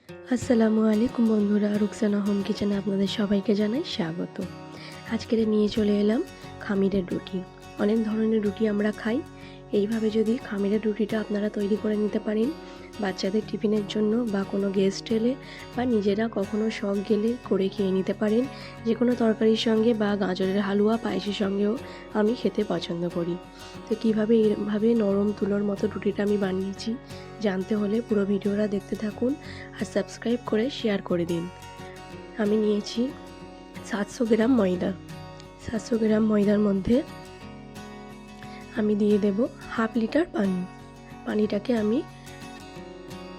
আসসালামু আলাইকুম বন্ধুরা, রুকসানা হোম কিচেনে আপনাদের সবাইকে জানাই স্বাগত। আজকের নিয়ে চলে এলাম খামিরের রুটি। অনেক ধরনের রুটি আমরা খাই, এইভাবে যদি খামিরের রুটিটা আপনারা তৈরি করে নিতে পারেন বাচ্চাদের টিফিনের জন্য বা কোনো গেস্ট এলে বা নিজেরা কখনো শখ গেলে করে খেয়ে নিতে পারেন। যে কোনো তরকারির সঙ্গে বা গাজরের হালুয়া পায়েসের সঙ্গেও আমি খেতে পছন্দ করি। তো কীভাবে এইভাবে নরম তুলোর মতো রুটিটা আমি বানিয়েছি জানতে হলে পুরো ভিডিওটা দেখতে থাকুন আর সাবস্ক্রাইব করে শেয়ার করে দিন। আমি নিয়েছি 700 গ্রাম ময়দা। 700 গ্রাম ময়দার মধ্যে আমি দিয়ে দেব হাফ লিটার পানি। পানিটাকে আমি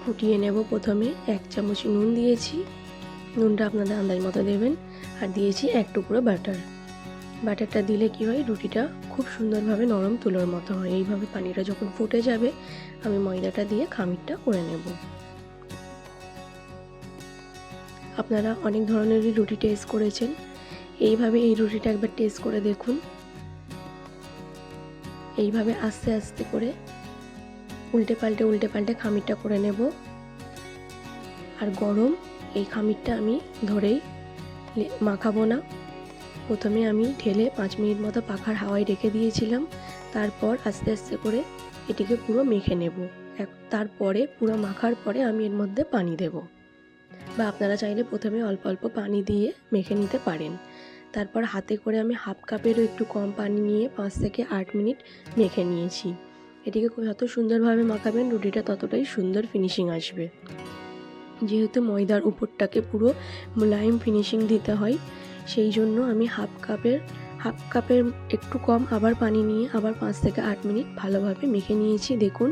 ফুটিয়ে নেব। প্রথমে 1 চামচ নুন দিয়েছি, নুনটা আপনাদের আন্দাজ মতো দেবেন। আর দিয়েছি 1 টুকরো বাটার। বাটারটা দিলে কি হয়, রুটিটা খুব সুন্দরভাবে নরম তুলোর মতো হয়। এইভাবে পানিটা যখন ফুটে যাবে আমি ময়দাটা দিয়ে খামিরটা করে নেব। আপনারা অনেক ধরনেরই রুটি টেস্ট করেছেন, এইভাবে এই রুটিটা একবার টেস্ট করে দেখুন। এইভাবে আস্তে আস্তে করে উল্টে পাল্টে খামিরটা করে নেব। আর গরম এই খামিরটা আমি ধরেই মাখাবো না। প্রথমে আমি ঢেলে 5 মিনিট মতো পাখার হাওয়ায় রেখে দিয়েছিলাম। তারপর আস্তে আস্তে করে এটিকে পুরো মেখে নেব। তারপরে পুরো মাখার পরে আমি এর মধ্যে পানি দেব, বা আপনারা চাইলে প্রথমে অল্প অল্প পানি দিয়ে মেখে নিতে পারেন। তারপর হাতে করে আমি হাফ কাপেরও একটু কম পানি নিয়ে 5 থেকে 8 মিনিট মেখে নিয়েছি। এটিকে যত সুন্দরভাবে মাখাবেন রুটিটা ততটাই সুন্দর ফিনিশিং আসবে। যেহেতু ময়দার উপরটাকে পুরো মোলায়েম ফিনিশিং দিতে হয়, সেই জন্য আমি হাফ কাপের একটু কম আবার পানি নিয়ে আবার 5 থেকে 8 মিনিট ভালোভাবে মেখে নিয়েছি। দেখুন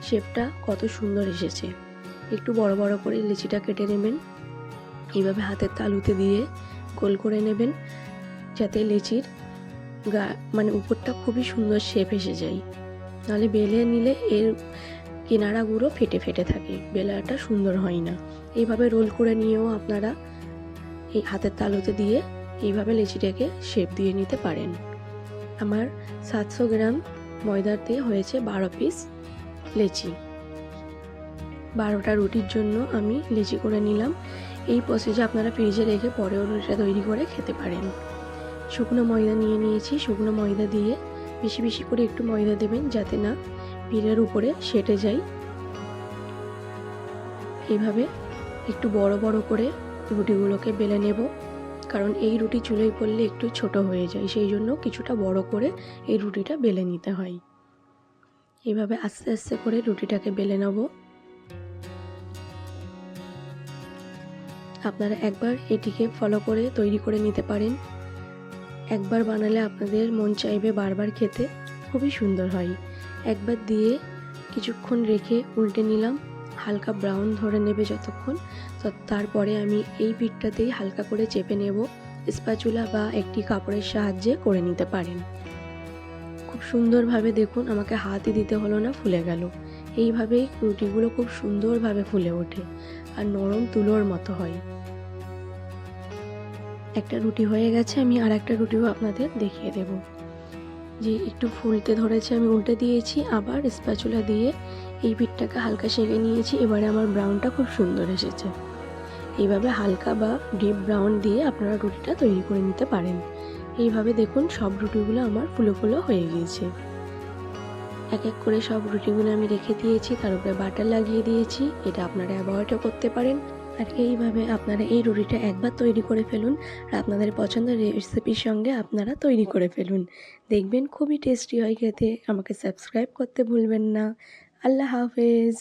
শেপটা কত সুন্দর এসেছে। একটু বড় বড় করে লিচিটা কেটে নেবেন। এইভাবে হাতের তালুতে দিয়ে গোল করে নেবেন, যাতে লিচির উপরটা খুবই সুন্দর শেপ এসে যায়। নাহলে বেলে নিলে এর কিনারাগুলো ফেটে ফেটে থাকে, বেলাটা সুন্দর হয় না। এইভাবে রোল করে নিয়েও আপনারা এই হাতের তালুতে দিয়ে এইভাবে লিচিটাকে শেপ দিয়ে নিতে পারেন। আমার 700 গ্রাম ময়দাতে হয়েছে 12 পিস লিচি। 12টা রুটির জন্য আমি লিচি করে নিলাম। এই প্রসেসে আপনারা ফ্রিজে রেখে পরেও রুটিটা তৈরি করে খেতে পারেন। শুকনো ময়দা নিয়ে নিয়েছি। শুকনো ময়দা দিয়ে বেশি বেশি করে একটু ময়দা দেবেন, যাতে না পিঠের উপরে সেটে যায়। এইভাবে একটু বড় বড় করে রুটিগুলোকে বেলে নেব, কারণ এই রুটি চুলোয় পড়লে একটু ছোট হয়ে যায়, সেই জন্য কিছুটা বড় করে এই রুটিটা বেলে নিতে হয়। এইভাবে আস্তে আস্তে করে রুটিটাকে বেলে নেব। আপনারা একবার এটিকে ফলো করে তৈরি করে নিতে পারেন। একবার বানালে আপনাদের মন চাইবে বারবার খেতে, খুবই সুন্দর হয়। একবার দিয়ে কিছুক্ষণ রেখে উল্টে নিলাম। হালকা ব্রাউন ধরে নেবে যতক্ষণ, তারপরে আমি এই পিঠটাতেই হালকা করে চেপে নেব। স্প্যাচুলা বা একটি কাপড়ের সাহায্যে করে নিতে পারেন। খুব সুন্দরভাবে দেখুন, আমাকে হাতই দিতে হলো না, ফুলে গেল। এইভাবেই রুটিগুলো খুব সুন্দরভাবে ফুলে ওঠে আর নরম তুলোর মতো হয়। একটা রুটি হয়ে গেছে, আমি আর একটা রুটিও আপনাদের দেখিয়ে দেব। যে একটু ফুলতে ধরেছে আমি উল্টে দিয়েছি, আবার স্প্যাচুলা দিয়ে এই পিঠটাকে হালকা সেঁকে নিয়েছি। এবারে আমার ব্রাউনটা খুব সুন্দর এসেছে। এইভাবে হালকা বা ডিপ ব্রাউন দিয়ে আপনারা রুটিটা তৈরি করে নিতে পারেন। এইভাবে দেখুন সব রুটিগুলো আমার ফুলো ফুলো হয়ে গিয়েছে। এক এক করে সব রুটিগুলো আমি রেখে দিয়েছি, তার উপরে বাটার লাগিয়ে দিয়েছি। এটা আপনারা অ্যাভয়েডও করতে পারেন। আর এইভাবে আপনারা এই রুটিটা একবার তৈরি করে ফেলুন আর আপনাদের পছন্দের রেসিপির সঙ্গে আপনারা তৈরি করে ফেলুন, দেখবেন খুবই টেস্টি হয় খেতে। আমাকে সাবস্ক্রাইব করতে ভুলবেন না। আল্লাহ হাফেজ।